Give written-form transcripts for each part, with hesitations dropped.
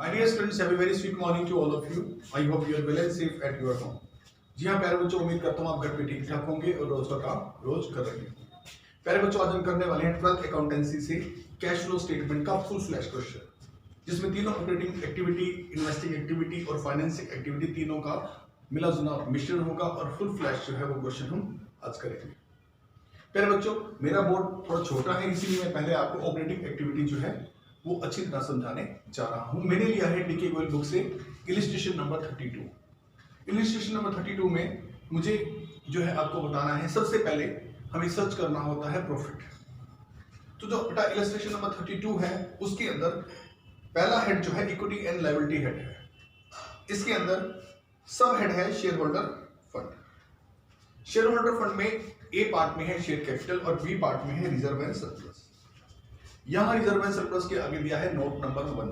My dear students, have a very sweet morning to all of you. I hope you are well and safe at your home. जी हाँ प्यारे बच्चों, उम्मीद करता हूँ आप घर पे ठीक ठाक होंगे और रोज का काम रोज कर रहे होंगे। प्यारे बच्चों, आज हम करने वाले हैं 12th अकाउंटेंसी से कैश फ्लो स्टेटमेंट का फुल फ्लैश क्वेश्चन, जिसमें तीनों ऑपरेटिंग एक्टिविटी, इन्वेस्टिंग एक्टिविटी और फाइनेंसिंग एक्टिविटी तीनों का मिला जुला मिश्रण होगा और फुल फ्लैश जो है वो क्वेश्चन हम आज करेंगे। प्यारे बच्चों, मेरा बोर्ड थोड़ा छोटा है, इसीलिए मैं पहले आपको ऑपरेटिंग एक्टिविटी जो है वो अच्छी तरह समझाने जा रहा हूं। मैंने लिया है डीके गोयल बुक से इलिस्ट्रेशन नंबर 32। इलिस्ट्रेशन नंबर 32 में मुझे जो है आपको बताना है, सबसे पहले हमें सर्च करना होता है प्रॉफिट। तो जो बेटा इलिस्ट्रेशन नंबर 32 है उसके अंदर पहला हेड जो है इक्विटी एंड लायबिलिटी हेड है। इसके अंदर सब हेड है share holder fund. Share holder fund में ए पार्ट में है शेयर कैपिटल और बी पार्ट में है रिजर्व एंड सरप्लस। यहां रिजर्व एंड सरप्लस के आगे दिया है नोट नंबर 1।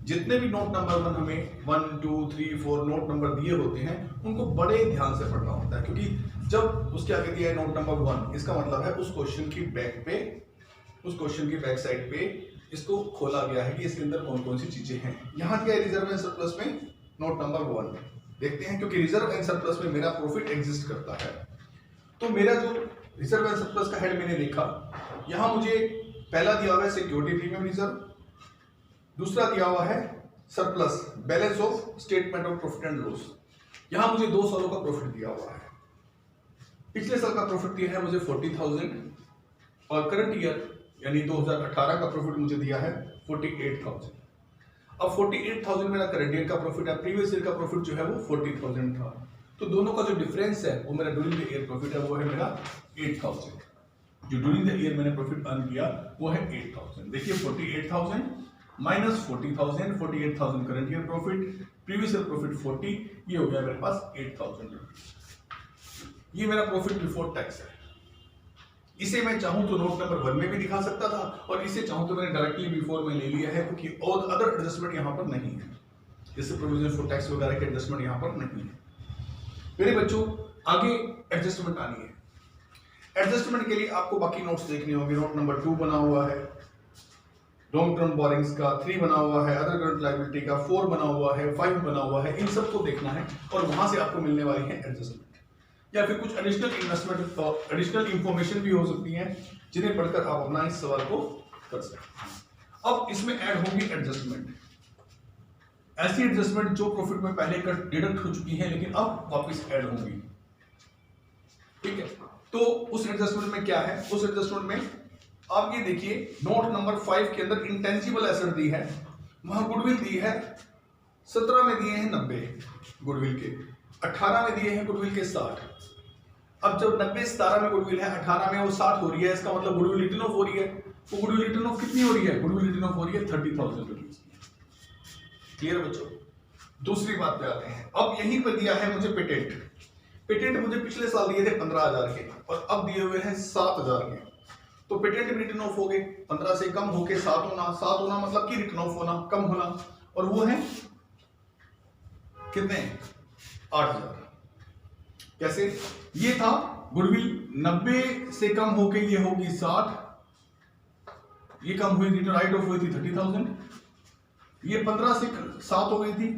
जितने भी नोट नंबर 1 हमें 1 2 3 4 नोट नंबर दिए होते हैं उनको बड़े ध्यान से पढ़ना होता है, क्योंकि जब उसके आगे दिया है नोट नंबर 1, इसका मतलब है उस क्वेश्चन की बैक साइड पे इसको खोला गया है कि इसके अंदर कौन कौन सी चीजें हैं। यहां दिया है रिजर्व एंड सरप्लस में नोट नंबर 1। देखते हैं, क्योंकि रिजर्व एंड सरप्लस में मेरा प्रॉफिट एग्जिस्ट करता है। तो मेरा जो रिजर्व एंड सरप्लस का हेड मैंने देखा, यहां मुझे पहला दिया हुआ है सिक्योरिटी प्रीमियम रिजर्व, दूसरा दिया हुआ है surplus balance of statement of profit and loss. यहां मुझे 2 सालों का प्रॉफिट दिया हुआ है। पिछले साल का प्रॉफिट दिया है मुझे 40,000 और करंट ईयर यानी 2018 का प्रॉफिट मुझे दिया है 48,000। अब 48,000 मेरा करंट ईयर का प्रॉफिट है, प्रीवियस ईयर का प्रॉफिट जो है वो 40,000 था। तो दोनों का जो डिफरेंस है वो मेरा ड्यूरिंग द ईयर प्रॉफिट है, वो है मेरा 8,000। जो ड्यूरिंग द ईयर मैंने प्रॉफिट अर्न किया वो है 8,000। देखिए 48,000 minus 40,000, 48,000 current year profit, previous year profit 40, ये हो गया मेरे पास 8,000। ये मेरा प्रॉफिट बिफोर टैक्स है। इसे मैं चाहूं तो नोट नंबर 1 में भी दिखा सकता था और इसे चाहूं तो मैंने डायरेक्टली बिफोर में ले लिया है, क्योंकि और अदर एडजस्टमेंट यहां पर नहीं है, जैसे प्रोविजन फॉर टैक्स वगैरह के एडजस्टमेंट यहां पर नहीं है। मेरे बच्चों, आगे एडजस्टमेंट आनी है। एडजस्टमेंट के लिए आपको बाकी नोट्स देखने होंगे। नोट नंबर 2 बना हुआ है, लॉन्ग टर्म बोरिंग्स का 3 बना हुआ है, अदर करंट लायबिलिटी का 4 बना हुआ है, 5 बना हुआ है। इन सबको देखना है और वहां से आपको मिलने वाली है एडजस्टमेंट, या फिर कुछ एडिशनल इन्वेस्टमेंट एडिशनल इंफॉर्मेशन भी हो सकती है जिन्हें पढ़कर आप अपना इस सवाल को कर सकते हैं। अब इसमें ऐड होगी एडजस्टमेंट, ऐसी एडजस्टमेंट जो प्रॉफिट में पहले डिडक्ट हो चुकी है लेकिन अब वापस ऐड होगी। ठीक है, तो उस एडजस्टमेंट में क्या है? उस एडजस्टमेंट में आप ये देखिए, नोट नंबर 5 के अंदर इंटेंजिबल एसेट दी है, वहां गुडविल दी है 17 में दिए हैं 90 गुडविल के, 18 में दिए हैं गुडविल के 60। अब जब 90 17 में गुडविल है, 18 में वो 60 हो रही है, इसका मतलब गुडविल रिटर्न ऑफ हो रही है। वो गुडविल रिटर्न ऑफ कितनी हो रही है? गुडविल रिटर्न ऑफ हो रही है 30,000 रुपीज। क्लियर बच्चों? दूसरी बात पे आते हैं। अब यहीं पर दिया है मुझे पेटेंट। पेटेंट मुझे पिछले साल दिए थे 15,000 के और अब दिए हुए हैं 7,000 के। तो पेटेंट भी रिटर्न ऑफ हो गए, 15 से कम होके 7 होना। 7 होना मतलब कि रिटर्न ऑफ होना, कम होना, और वो है कितने? 8,000। कैसे? ये था गुडविल 90 से कम होके ये होगी 60, ये कम हुई थी तो राइट ऑफ हुई थी 30,000, ये 15 से 7 हो गई थी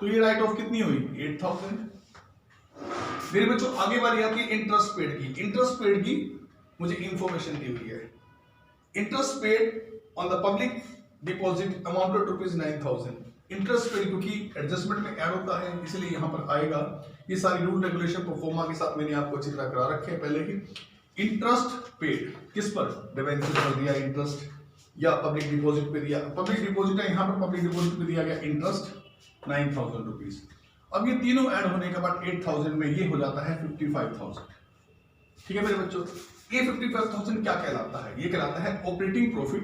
तो ये राइट ऑफ कितनी हुई? 8,000। मेरे बच्चों, आगे बारी आती है इंटरेस्ट पेड की। इंटरेस्ट पेड की मुझे इंफॉर्मेशन दी हुई है। Interest paid on the public deposit amounted rupees 9,000। Interest paid क्योंकि एडजस्टमेंट में ऐड होता है इसलिए यहां पर आएगा। ये सारी रूल रेगुलेशन प्रोफॉर्मा के साथ मैंने आपको अच्छी तरह करा रखे हैं पहले ही। इंटरेस्ट पेड किस पर? डिबेंचर पर दिया इंटरेस्ट, या पब्लिक डिपॉजिट पे दिया। पब्लिक डिपॉजिट है, यहां पर पब्लिक डिपॉजिट पे दिया गया इंटरेस्ट 9,000 रुपीज। अब ये तीनों ऐड होने के बाद 8,000 में ये हो जाता है 55,000। ठीक है मेरे बच्चों, ये 55,000 क्या कहलाता है? ये कहलाता है operating profit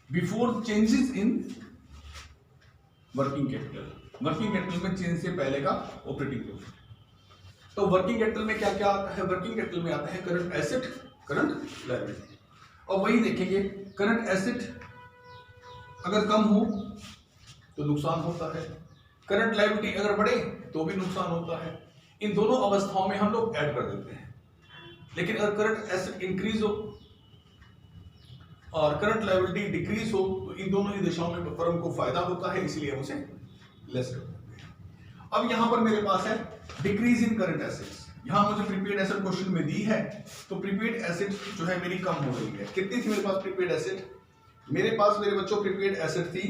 before changes in working capital. Working capital में चेंज से पहले का ऑपरेटिंग प्रॉफिट। तो वर्किंग कैपिटल में क्या क्या आता है? वर्किंग कैपिटल में आता है करंट एसेट, करंट लायबिलिटी। और वही देखेंगे, करंट एसेट अगर कम हो तो नुकसान होता है, करंट लायबिलिटी अगर बढ़े तो भी नुकसान होता है। इन दोनों अवस्थाओं में हम लोग ऐड कर देते हैं। लेकिन अगर करंट एसेट इंक्रीज हो और करंट लायबिलिटी डिक्रीज हो तो इन दोनों ही दिशाओं में फर्म को फायदा होता है, इसलिए हम उसे लेस कर देते हैं। अब यहां पर मेरे पास है डिक्रीज इन करंट एसेट्स। यहां मुझे प्रीपेड एसेट क्वेश्चन में दी है, तो प्रीपेड एसेट जो है मेरी कम हो रही है। कितनी थी मेरे पास प्रीपेड एसेट? मेरे पास मेरे बच्चों प्रीपेड एसेट थी,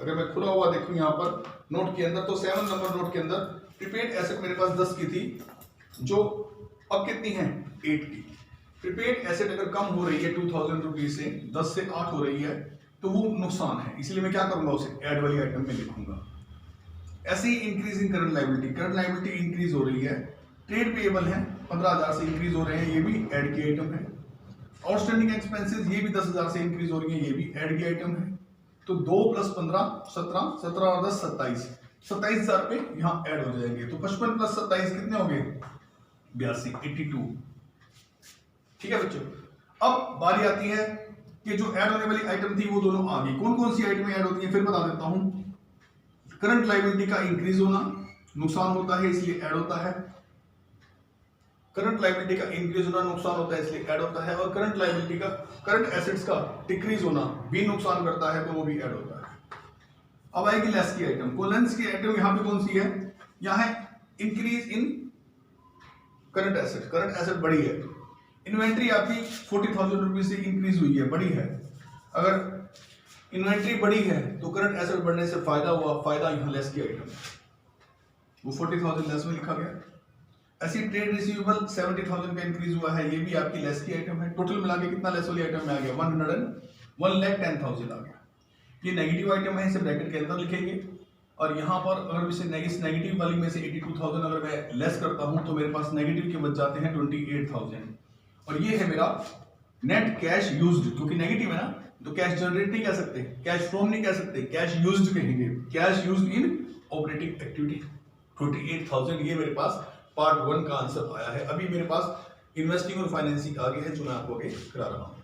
अगर मैं खुला हुआ देखूं यहां पर नोट के अंदर, तो 7 नंबर नोट के अंदर प्रीपेड एसेट मेरे पास 10 की थी, जो अब कितनी है 8 की। प्रीपेड एसेट अगर कम हो रही है 2000 रुपीज से 10 से 8 हो रही है तो वो नुकसान है, इसलिए मैं क्या करूंगा उसे ऐड वाली आइटम में लिखूंगा। ऐसे ही increase in current liability, current liability increase हो रही है, ट्रेड पेएबल है 15,000 से इंक्रीज हो रहे हैं, ये भी ऐड की आइटम है। आउटस्टैंडिंग एक्सपेंसेस ये भी 10,000 से इंक्रीज हो रही है, ये भी ऐड की आइटम है। तो 2 + 15 17, 17 और 10 27, 27,000 पे यहाँ ऐड हो जाएंगे। तो 55 + 27 कितने हो गए 82, 82। ठीक है बच्चों, अब बारी आती है कि जो ऐड होने वाली आइटम थी वो दोनों आ गई। कौन कौन सी आइटम ऐड होती है फिर बता देता हूं। करंट लायबिलिटी का इंक्रीज होना नुकसान होता है, इसलिए ऐड होता है। करंट लायबिलिटी का इंक्रीज होना नुकसान होता है, इसलिए ऐड होता है। और करंट लायबिलिटी का, करंट एसेट्स का डिक्रीज होना भी नुकसान करता है, तो वो भी ऐड होता है। अब आएगी लेस की आइटम। को लेस की आइटम यहां पे कौन सी है? यहां है increase in current asset. Current asset बढ़ी है, इन्वेंट्री आपकी 40,000 रुपीज से इंक्रीज हुई है, बढ़ी है। अगर इन्वेंट्री बढ़ी है तो करंट एसेट बढ़ने से फायदा हुआ, फायदा यहां लेस की आइटम है, वो 40,000 लेस में लिखा गया। ऐसी ट्रेड रिसीवेबल 70,000 का इंक्रीज हुआ है, ये भी आपकी लेस की आइटम है। टोटल मिला के कितना लेस वाली आइटम में आ गया 1,10,000 आ गया। ये नेगेटिव आइटम है, इसे ब्रैकेट के अंदर लिखेंगे। और यहाँ पर अगर इस नेगेटिव वाली में से 82,000 अगर मैं लेस करता हूं तो मेरे पास नेगेटिव के बच जाते हैं 28,000। और ये है मेरा नेट कैश यूज्ड, क्योंकि नेगेटिव है ना, तो कैश जनरेट नहीं कह सकते, कैश फ्रॉम नहीं कह सकते, कैश यूज्ड कहेंगे। Cash used in operating activity 28,000, ये मेरे पास पार्ट 1 का आंसर आया है। अभी मेरे पास इन्वेस्टिंग और फाइनेंसिंग आगे है, जो मैं आपको आगे करा रहा हूं।